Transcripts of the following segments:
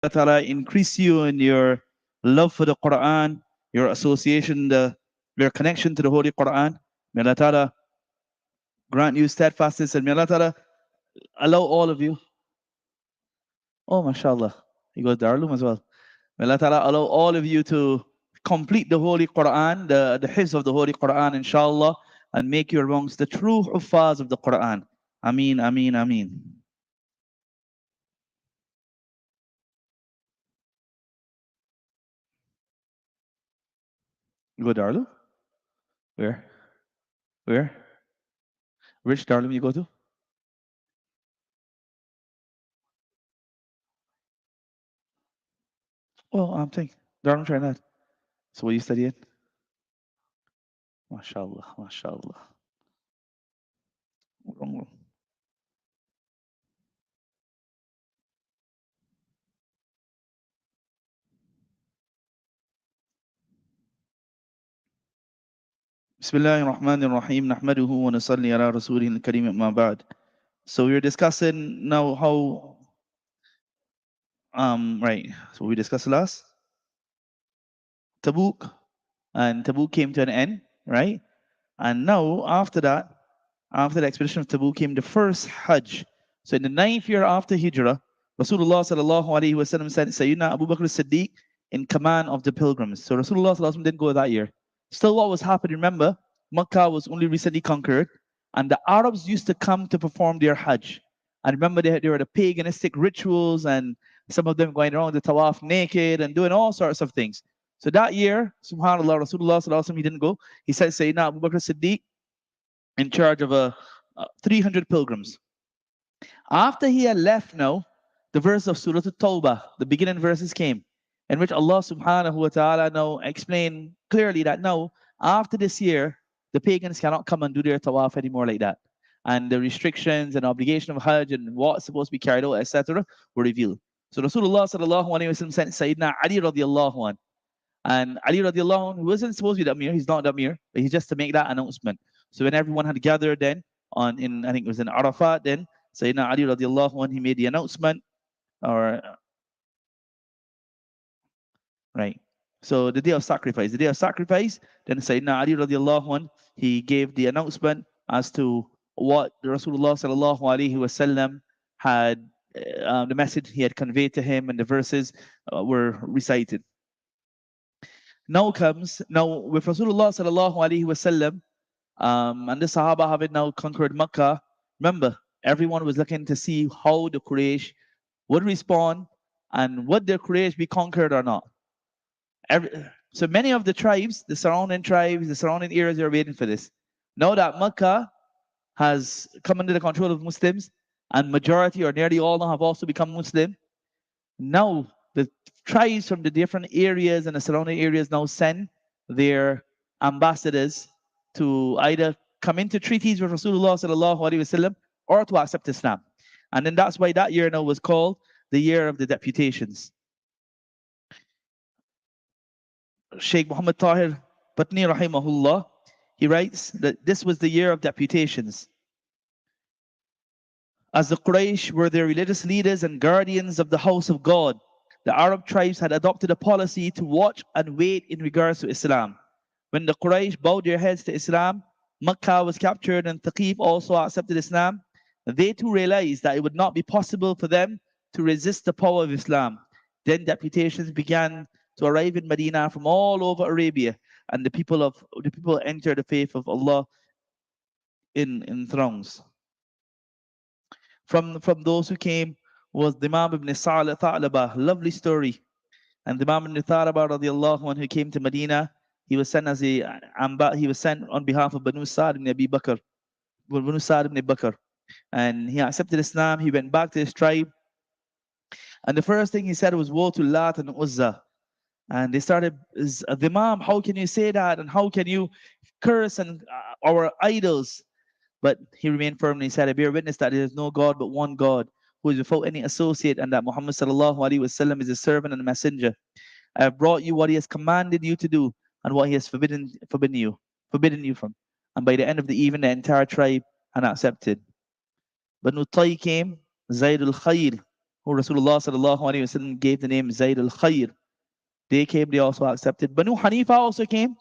Ta'ala increase you in your love for the Quran, your association, your connection to the Holy Quran. May Allah Ta'ala grant you steadfastness, and may Allah Ta'ala allow all of you. Oh, mashallah. He goes Darulum as well. May Allah Ta'ala allow all of you to complete the Holy Quran, the hifz of the Holy Quran, inshallah, and make you amongst the true huffaz of the Quran. Ameen, ameen, ameen. You go Darulum? Where? Where? Which Darulum you go to? Oh, I'm thinking. Darulum Trinidad. So what you studying? MashaAllah, MashaAllah. Wrong. Bismillahir Rahmanir Rahim. Nahmaduhu wa nusalli ala rasulihil kareem amma ba'd. So we're discussing now how right. So we discussed last Tabuk, and Tabuk came to an end, right? And now after that, after the expedition of Tabuk came the first Hajj. So in the 9th year after Hijrah, Rasulullah sallallahu alaihi wasallam sent Sayyidina Abu Bakr as-Siddiq in command of the pilgrims. So Rasulullah sallallahu alaihi wasallam didn't go that year. Still, what was happening? Remember, Makkah was only recently conquered, and the Arabs used to come to perform their Hajj. And remember, there were the paganistic rituals, and some of them going around the tawaf naked and doing all sorts of things. So that year, subhanAllah, Rasulullah sallallahu alaihi wasallam, he didn't go. He said, Sayyidina Abu Bakr as-Siddiq in charge of 300 pilgrims. After he had left now, the verse of Surah At-Tawbah, the beginning verses came, in which Allah subhanahu wa ta'ala now explained clearly that now, after this year, the pagans cannot come and do their tawaf anymore like that. And the restrictions and obligation of Hajj and what's supposed to be carried out, etc., were revealed. So Rasulullah sallallahu alayhi wa sallam sent Sayyidina Ali radiallahu anh. And Ali radiallahu anh, who wasn't supposed to be the Amir, he's not the Amir, but he's just to make that announcement. So when everyone had gathered then, I think it was in Arafat then, Sayyidina Ali radiallahu anh, he made the announcement, or right. So the day of sacrifice, then Sayyidina Ali radiallahu anh, he gave the announcement as to what the Rasulullah sallallahu alaihi wasallam had, the message he had conveyed to him, and the verses were recited. Now with Rasulullah sallallahu alaihi wasallam, and the Sahaba having now conquered Makkah, remember, everyone was looking to see how the Quraysh would respond, and would the Quraysh be conquered or not. So many of the tribes, the surrounding areas are waiting for this. Now that Makkah has come under the control of Muslims, and majority or nearly all now have also become Muslim, now the tribes from the different areas and the surrounding areas now send their ambassadors to either come into treaties with Rasulullah sallallahu alaihi wasallam or to accept Islam. And then that's why that year now was called the year of the deputations. Sheikh Muhammad Tahir Patni rahimahullah, he writes that this was the year of deputations. As the Quraysh were the religious leaders and guardians of the house of God, the Arab tribes had adopted a policy to watch and wait in regards to Islam. When the Quraysh bowed their heads to Islam, Makkah was captured and Thaqif also accepted Islam. They too realized that it would not be possible for them to resist the power of Islam. Then deputations began to arrive in Medina from all over Arabia, and the people entered the faith of Allah in throngs. From those who came was the Imam ibn Tha'laba, lovely story. And the Imam ibn Tha'laba radiallahu anhu, who came to Medina, he was sent on behalf of Banu Sa'd ibn Abi Bakr, Banu Sa'd ibn Bakr. And he accepted Islam, he went back to his tribe. And the first thing he said was, woe to Lat and Uzza. And they started, the Imam, how can you say that? And how can you curse our idols? But he remained firm and he said, I bear witness that there is no God but one God, who is without any associate, and that Muhammad sallallahu alaihi wasallam is a servant and a messenger. I have brought you what he has commanded you to do and what he has forbidden you from. And by the end of the evening, the entire tribe had accepted. Banu Tay came, Zayd al-Khayr, who Rasulullah sallallahu alaihi wasallam gave the name Zayd al-Khair. They came, they also accepted. Banu Hanifa also came.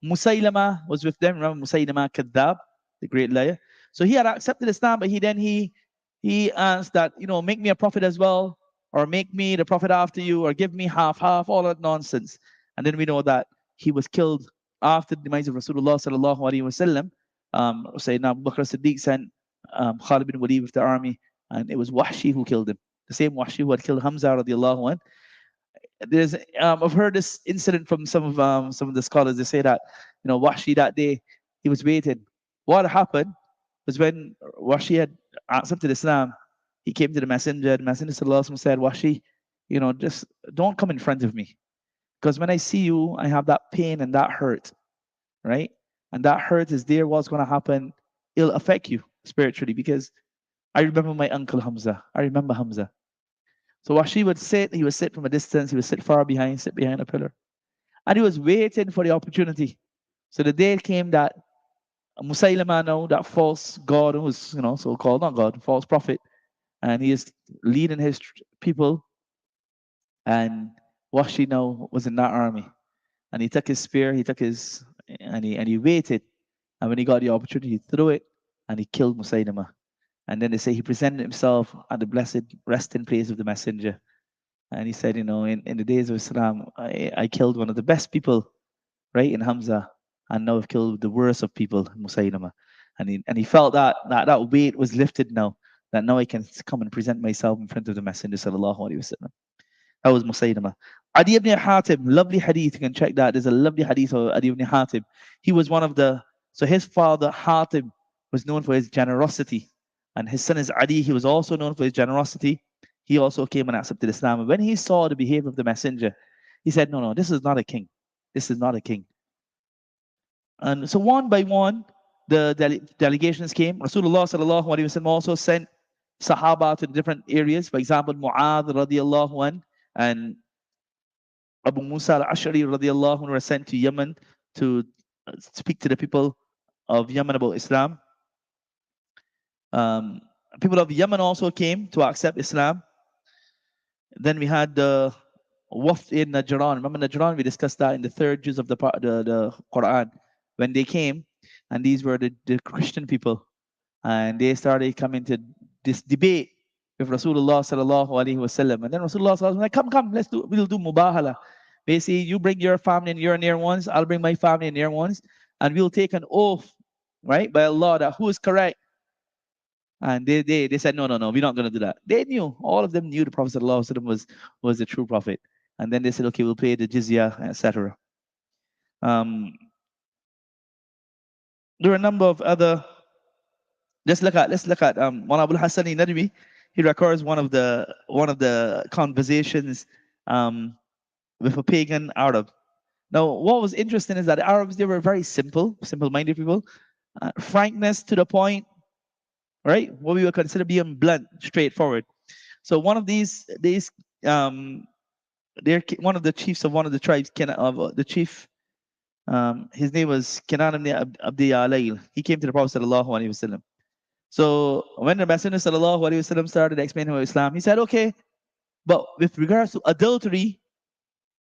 Musaylama was with them. Remember Musaylama Kadhab, the great liar. So he had accepted Islam, but he asked that, make me a prophet as well, or make me the prophet after you, or give me half, all that nonsense. And then we know that he was killed after the demise of Rasulullah sallallahu alaihi wasallam. Sayyidina Abu Bakr Siddiq sent Khalid bin Walid with the army, and it was Wahshi who killed him. The same Wahshi who had killed Hamza radiallahu anh. There's I've heard this incident from some of the scholars. They say that Wahshi that day he was waiting. What happened was when Wahshi had accepted Islam, he came to the messenger. The messenger sallallahu alaihi wasallam said, Wahshi, just don't come in front of me, because when I see you, I have that pain and that hurt, right? And that hurt is there. What's going to happen? It'll affect you spiritually, because I remember my uncle Hamza. I remember Hamza. So Wahshi would sit, he would sit from a distance, he would sit far behind, sit behind a pillar. And he was waiting for the opportunity. So the day came that Musaylama now, that false God, who's, so-called, not God, false prophet, and he is leading his people. And Wahshi now was in that army. And he took his spear, and he waited. And when he got the opportunity, he threw it, and he killed Musaylama. And then they say he presented himself at the blessed resting place of the messenger. And he said, in the days of Islam, I killed one of the best people, right, in Hamza. And now I've killed the worst of people, Musaylama. And he felt that weight was lifted now, that now I can come and present myself in front of the messenger, sallallahu alaihi wasallam. That was Musaylama. Adi ibn Hatim, lovely hadith. You can check that. There's a lovely hadith of Adi ibn Hatim. He was so his father, Hatim, was known for his generosity. And his son is Adi. He was also known for his generosity. He also came and accepted Islam. And when he saw the behavior of the messenger, he said, no, this is not a king. This is not a king. And so one by one, the delegations came. Rasulullah sallallahu alaihi wasallam also sent Sahaba to different areas. For example, Mu'adh radiallahu anh and Abu Musa al-Ash'ari radiallahu anh were sent to Yemen to speak to the people of Yemen about Islam. People of Yemen also came to accept Islam. Then we had the Wafd in Najran. Remember Najran? We discussed that in the third juz of the Quran. When they came, and these were the Christian people, and they started coming to this debate with Rasulullah sallallahu alaihi wasallam. And then Rasulullah sallallahu alaihi wasallam, come, we'll do mubahala. Basically, you bring your family and your near ones, I'll bring my family and near ones, and we'll take an oath, right, by Allah, that who is correct. And they said, no, we're not going to do that. They knew, all of them knew the Prophet ﷺ was the true Prophet. And then they said, okay, we'll pay the jizya, etc. There are a number of other. Let's look at Maulana Abul Hasan Nadwi. He records one of the conversations with a pagan Arab. Now, what was interesting is that the Arabs, they were very simple-minded people, frankness to the point. Right, what we would consider being blunt, straightforward. So one of these, one of the chiefs of one of the tribes, the chief, his name was Kenan ibn Abdi Alayl. He came to the Prophet sallallahu alaihi wasallam. So when the Messenger sallallahu alaihi wasallam started explaining about Islam, he said, okay, but with regards to adultery,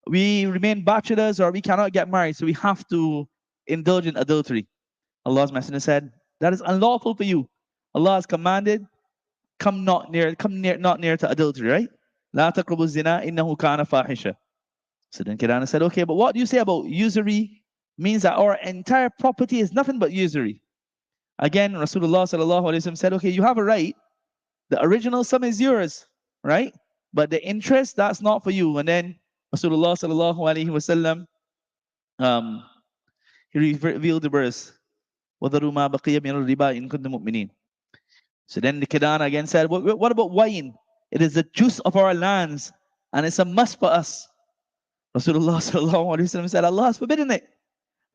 we remain bachelors or we cannot get married, so we have to indulge in adultery. Allah's Messenger said, that is unlawful for you. Allah has commanded, come not near to adultery, right? La taqrabu zina innahu kana fahisha. So then Kirana said, okay, but what do you say about usury? Means that our entire property is nothing but usury. Again, Rasulullah sallallahu alaihi wasallam said, okay, you have a right. The original sum is yours, right? But the interest, that's not for you. And then Rasulullah sallallahu alaihi wasallam, he revealed the verse, وَذَرُوا مَا بَقِيَ مِنَ الرِّبَا إِن كُنتُم مُؤْمِنِينَ. So then the Kedana again said, what about wine? It is the juice of our lands, and it's a must for us. Rasulullah sallallahu alaihi wasallam said, Allah has forbidden it.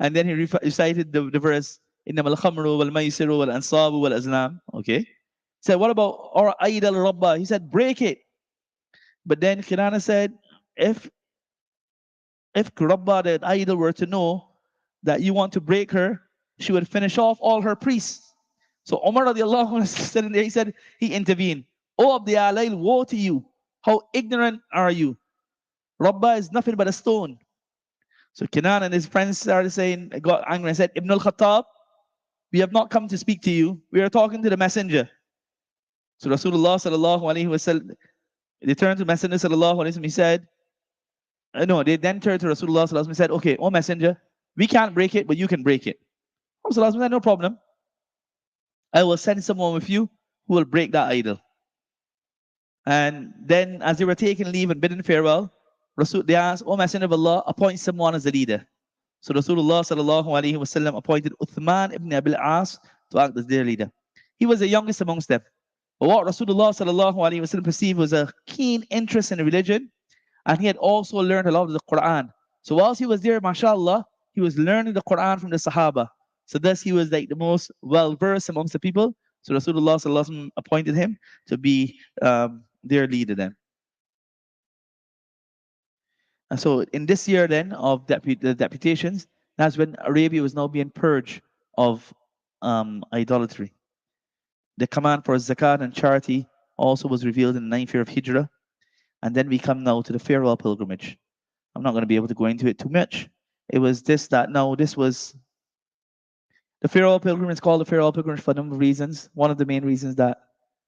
And then he recited the verse, إِنَّمَا الْخَمْرُ وَالْمَيْسِرُ وَالْأَنْصَابُ وَالْأَزْلَامُ. Okay. He said, what about our idol Rabbah? He said, break it. But then Kedana said, if Rabbah, the idol, were to know that you want to break her, she would finish off all her priests. So Umar radiallahu anhu said, he intervened. Oh Abdi Alayl, woe to you. How ignorant are you? Rabba is nothing but a stone. So Kinan and his friends started saying, got angry and said, Ibn al-Khattab, we have not come to speak to you. We are talking to the messenger. So Rasulullah sallallahu alaihi wasallam, they turned to Messenger sallallahu alaihi wasallam. He said, no, they then turned to Rasulullah sallallahu alaihi wasallam and said, okay, oh messenger, we can't break it, but you can break it. Rasulullah said, no problem. I will send someone with you who will break that idol. And then as they were taking leave and bidding farewell, they asked, oh messenger of Allah, appoint someone as the leader. So Rasulullah sallallahu alaihi wasallam appointed Uthman ibn Abil As to act as their leader. He was the youngest amongst them. But what Rasulullah sallallahu alaihi wasallam perceived was a keen interest in religion, and he had also learned a lot of the Quran. So whilst he was there, mashallah, he was learning the Quran from the Sahaba. So thus he was like the most well-versed amongst the people. So Rasulullah sallallahu alaihi wasallam appointed him to be their leader then. And so in this year then of the deputations, that's when Arabia was now being purged of idolatry. The command for zakat and charity also was revealed in the 9th year of Hijrah. And then we come now to the farewell pilgrimage. I'm not going to be able to go into it too much. It was this, that, no, this was the farewell pilgrimage. Is called the farewell pilgrimage for a number of reasons. One of the main reasons that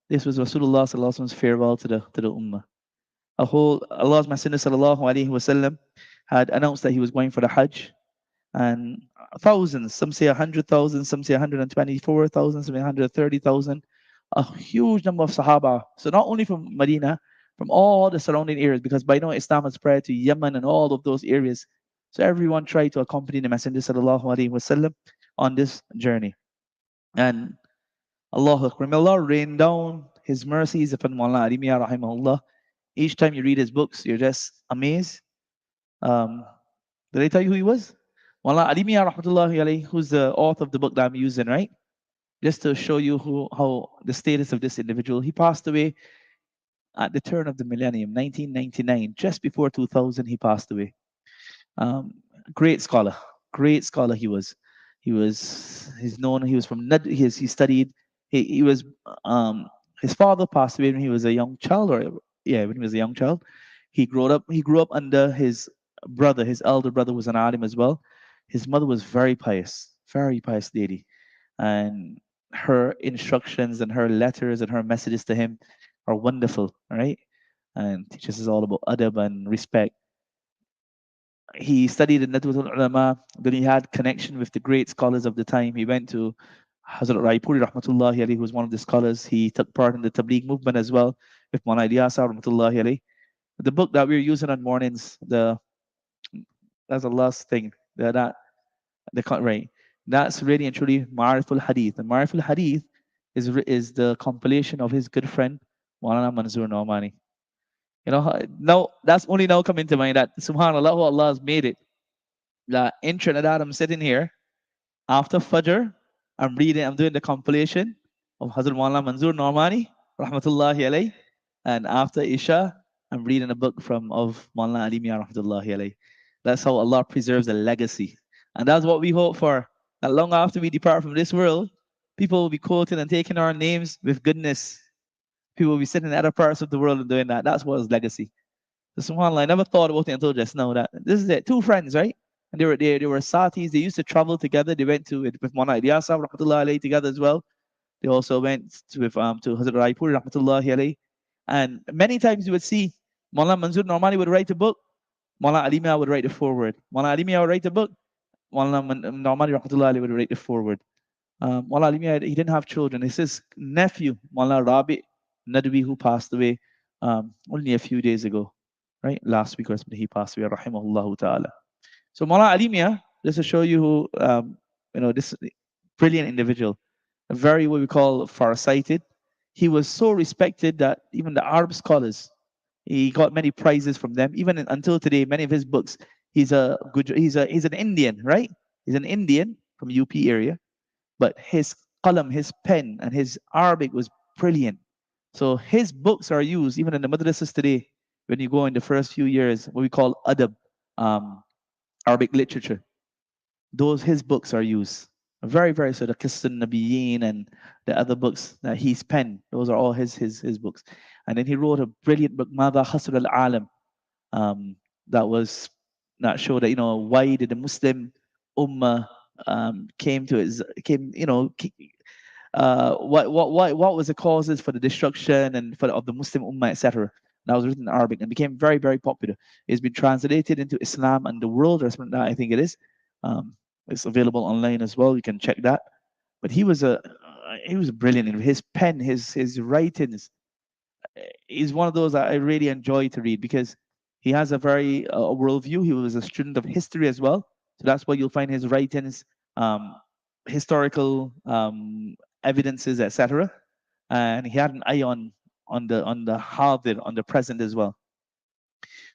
this was Rasulullah sallallahu alaihi wasallam's farewell to the ummah. Allah's Messenger sallallahu alaihi wasallam had announced that he was going for the Hajj, and thousands, some say 100,000, some say 124,000, some say 130,000, a huge number of Sahaba. So not only from Medina, from all the surrounding areas, because by now Islam had spread to Yemen and all of those areas. So everyone tried to accompany the Messenger sallallahu alaihi wasallam on this journey. And Allahu Akbar, may Allah rain down His mercies upon Maulana Alimiyah rahimahullah. Each time you read his books, you're just amazed. Did I tell you who he was? Maulana Alimiyah rahmatullahi alayhi, who's the author of the book that I'm using, right? Just to show you how the status of this individual. He passed away at the turn of the millennium, 1999, just before 2000. He passed away. Great scholar he was. He's known. He was from he studied. He was his father passed away when he was a young child, when he was a young child. He grew up under his brother. His elder brother was an alim as well. His mother was very pious lady, and her instructions and her letters and her messages to him are wonderful, right? And teaches us all about adab and respect. He studied in Nadwatul Ulama, then he had connection with the great scholars of the time. He went to Hazrat Raipuri rahmatullahi alayhi, who was one of the scholars. He took part in the Tabligh movement as well with Maulana Ilyasa rahmatullahi alayhi. The book that we're using on mornings, that's the last thing. Right. That's really and truly Ma'ariful Hadith. And Ma'ariful Hadith is the compilation of his good friend Maulana Manzoor Naumani. You know, now that's only now coming to mind that subhanallah, who Allah has made it. The internet that I'm sitting here after Fajr, I'm doing the compilation of Hazrat Maulana Manzoor Naumani, rahmatullahi alayhi, and after Isha, I'm reading a book of Maulana Alimiyah, rahmatullahi alayhi. That's how Allah preserves a legacy. And that's what we hope for. That long after we depart from this world, people will be quoting and taking our names with goodness. People will be sitting in other parts of the world and doing that. That's what is legacy. So subhanAllah, I never thought about it until just now that this is it. Two friends, right? And they were satis. They used to travel together. They went to with Maulana Ilyasa rahmatullahi alayhi together as well. They also went to Hazrat Raipuri rahmatullahi alayhi. And many times you would see Maulana Manzoor Normani would write a book. Maulana Alimiyah would write the foreword. Maulana Alimiyah would write a book. Maulana Normani rahmatullahi alayhi would write the foreword. Maulana Alimiyah, he didn't have children. It's his nephew, Maulana Rabi Nadwi, who passed away only a few days ago, right? Last week or something, he passed away, rahimahullah ta'ala. So Maulana Alimiyah, just to show you who, this brilliant individual, a very what we call farsighted. He was so respected that even the Arab scholars, he got many prizes from them. Even until today, many of his books, he's an Indian, right? He's an Indian from UP area, but his qalam, his pen, and his Arabic was brilliant. So his books are used even in the madrasas today. When you go in the first few years, what we call adab, Arabic literature, his books are used. Very, very so the Qissan Nabiyyin and the other books that he's penned. Those are all his books. And then he wrote a brilliant book, Mada Hasr al Alam, um, that was that showed that why did the Muslim Ummah came to its came what was the causes for the destruction and of the Muslim Ummah, etc. That was written in Arabic and became very, very popular. It's been translated into Islam and the world, or something like that I think it is. Um, it's available online as well. You can check that. But he was brilliant. His pen, his writings, is one of those that I really enjoy to read because he has a very worldview. He was a student of history as well, so that's why you'll find his writings, um, historical evidences, etc. And he had an eye on the hadir, on the present as well.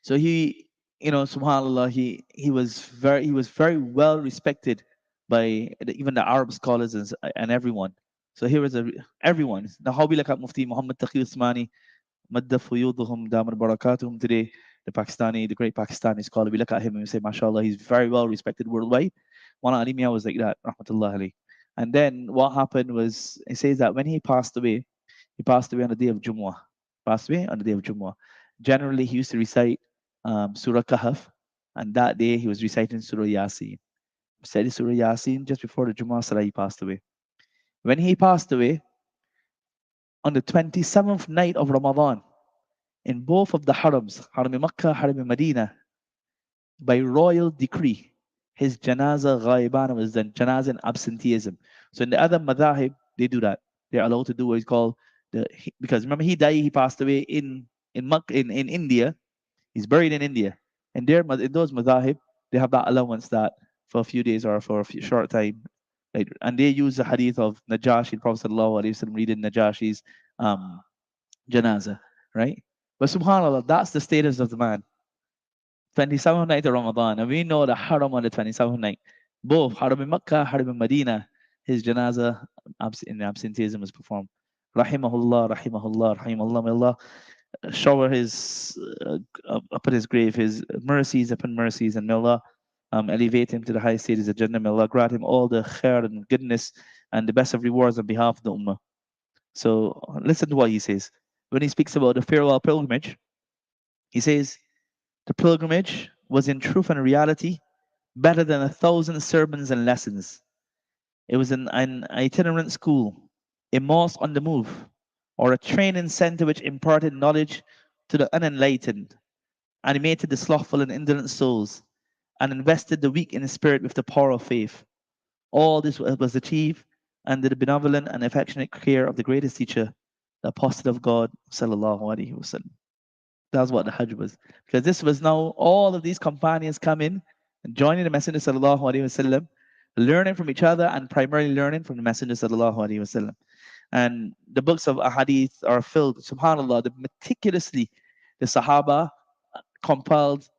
So subhanallah, he was very well respected by even the Arab scholars and everyone. So here was everyone. Now, how we look at Mufti Muhammad Taqi Usmani, Madda Fuyuduhum Damar Barakatuhum today, the great Pakistani scholar. We look at him and we say, MashaAllah, he's very well respected worldwide. Maulana Ali Miah was like that, Rahmatullah Ali. And then what happened was, he says that when he passed away on the day of Jumu'ah. Passed away on the day of Jumu'ah. Generally, he used to recite Surah Kahf, and that day he was reciting Surah Yasin. Recited Surah Yasin just before the Jumu'ah Salah, he passed away. When he passed away, on the 27th night of Ramadan, in both of the harams, Haram Makkah, Haram Medina, by royal decree, his janaza ghaibana was done, janaza and absenteeism. So in the other madhahib, they do that. They're allowed to do what is called because remember he died, he passed away in Makkah, in India. He's buried in India. And in those madhahib, they have that allowance that for a few days or for a few short time. Like, and they use the hadith of Najashi, Prophet Sallallahu Alaihi Wasallam reading Najashi's um, janaza, right? But subhanAllah, that's the status of the man. 27th night of Ramadan, and we know the Haram on the 27th night. Both Haram in Makkah, Haram in Medina, his janaza in absenteeism is performed. Rahimahullah, Rahimahullah, Rahimahullah. May Allah shower his upon his grave, his mercies upon mercies, and may Allah elevate him to the highest stages of Jannah. May Allah grant him all the khair and goodness and the best of rewards on behalf of the Ummah. So listen to what he says. When he speaks about the farewell pilgrimage, he says, the pilgrimage was in truth and reality better than 1,000 sermons and lessons. It was an itinerant school, a mosque on the move, or a training center which imparted knowledge to the unenlightened, animated the slothful and indolent souls, and invested the weak in spirit with the power of faith. All this was achieved under the benevolent and affectionate care of the greatest teacher, the Apostle of God, Sallallahu Alaihi Wasallam. That's what the Hajj was. Because this was now all of these companions coming and joining the Messenger Sallallahu Alaihi Wasallam, learning from each other and primarily learning from the Messenger Sallallahu Alaihi Wasallam. And the books of Ahadith are filled, subhanAllah, meticulously the Sahaba compiled,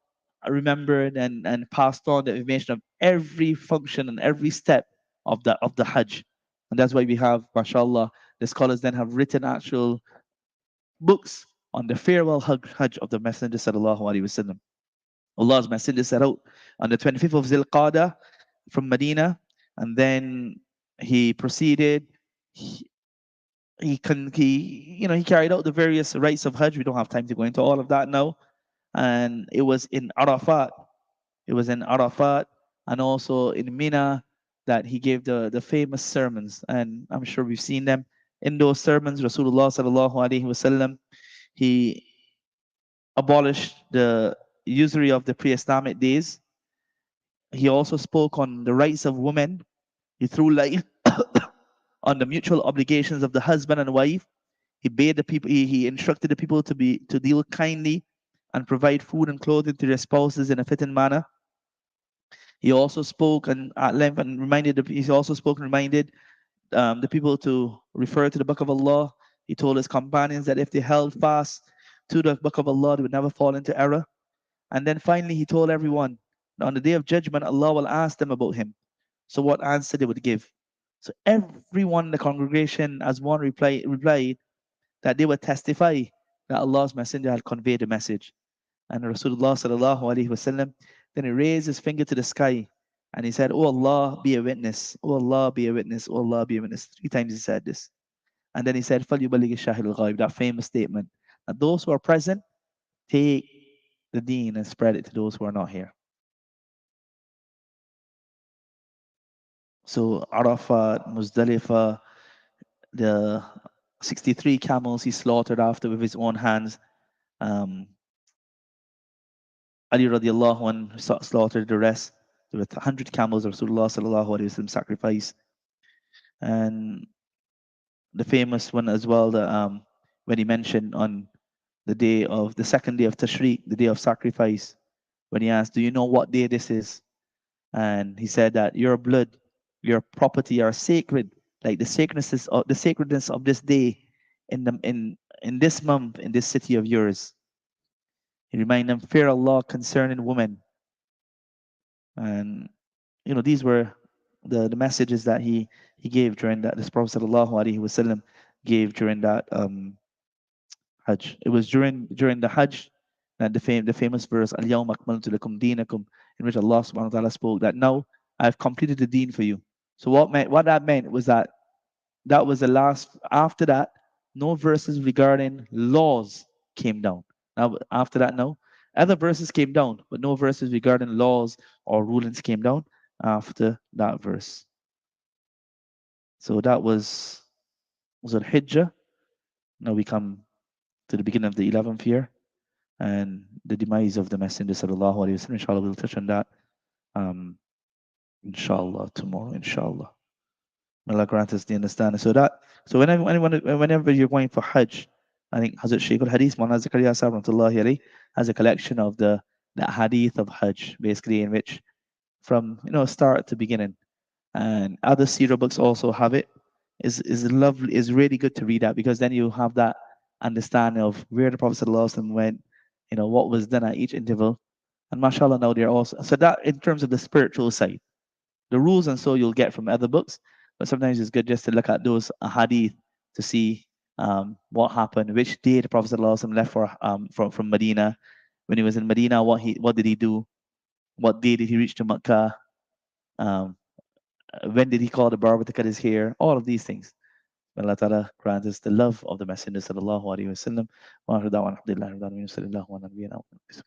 remembered, and passed on the information of every function and every step of the Hajj. And that's why we have, mashallah, the scholars then have written actual books on the farewell Hajj of the Messenger Sallallahu Alaihi Wasallam. Allah's Messenger set out on the 25th of Zilqadah from Medina, and then he proceeded. He carried out the various rites of Hajj. We don't have time to go into all of that now. And it was in Arafat. It was in Arafat and also in Mina that he gave the famous sermons. And I'm sure we've seen them. In those sermons, Rasulullah Sallallahu Alaihi Wasallam, he abolished the usury of the pre-Islamic days. He also spoke on the rights of women. He threw light on the mutual obligations of the husband and wife. He bade the people. He instructed the people to deal kindly and provide food and clothing to their spouses in a fitting manner. He also spoke at length and reminded the people to refer to the Book of Allah. He told his companions that if they held fast to the Book of Allah, they would never fall into error. And then finally, he told everyone, on the day of judgment, Allah will ask them about him. So what answer they would give. So everyone in the congregation, as one replied that they would testify that Allah's Messenger had conveyed the message. And Rasulullah Sallallahu Alaihi Wasallam then he raised his finger to the sky And he said, "Oh Allah, be a witness. Oh Allah, be a witness. Oh Allah, be a witness." 3 times he said this. And then he said, فَلْيُبَلِّغِ الشَّاهِدُ الْغَائِبِ, that famous statement, that those who are present, take the deen and spread it to those who are not here. So Arafat, Muzdalifah, the 63 camels he slaughtered after with his own hands. Um, Ali radiallahu anh slaughtered the rest. There were 100 camels Rasulullah sallallahu alaihi wasallam sacrificed. And the famous one as well, when he mentioned on the day of the second day of Tashriq, the day of sacrifice, when he asked, "Do you know what day this is?" And he said that your blood, your property are sacred, like the sacredness of this day in this month, in this city of yours. He reminded them, fear Allah concerning women. And these were the messages that he gave during that, this Prophet sallallahu alaihi wasallam gave during that Hajj. It was during the Hajj that the famous verse Al-Yawma akmaltu lakum dinakum, in which Allah subhanahu wa ta'ala spoke that now I've completed the deen for you. So what that meant was that was the last. After that, no verses regarding laws came down. Now after that, no other verses came down, but no verses regarding laws or rulings came down after that verse. So that was Al-Hijjah. Now we come to the beginning of the 11th year and the demise of the Messenger sallallahu alaihi wasallam. Inshallah, we'll touch on that. Inshallah, tomorrow. Inshallah, may Allah grant us the understanding. So whenever you're going for Hajj, I think Hazrat Shaykh al-Hadith, Maulana Zakaria Sahib rahmatullahi alayhi, has a collection of the hadith of Hajj, basically, in which from start to beginning, and other Seerah books also have it. Is lovely, is really good to read that, because then you have that understanding of where the Prophet sallallahu alaihi wasallam went, what was done at each interval, and mashallah, now they're also, so that in terms of the spiritual side, the rules and so you'll get from other books, but sometimes it's good just to look at those hadith to see what happened, which day the Prophet sallallahu alaihi wasallam left from Medina. When he was in Medina, what did he do? What day did he reach to Makkah? Um, when did he call the barber to cut his hair? All of these things. May Allah Ta'ala grant us the love of the Messenger sallallahu alaihi wasallam. Wa akhiru da'wana alhamdulillahi rabbil alamin. Sallallahu ala nabiyyina Muhammad.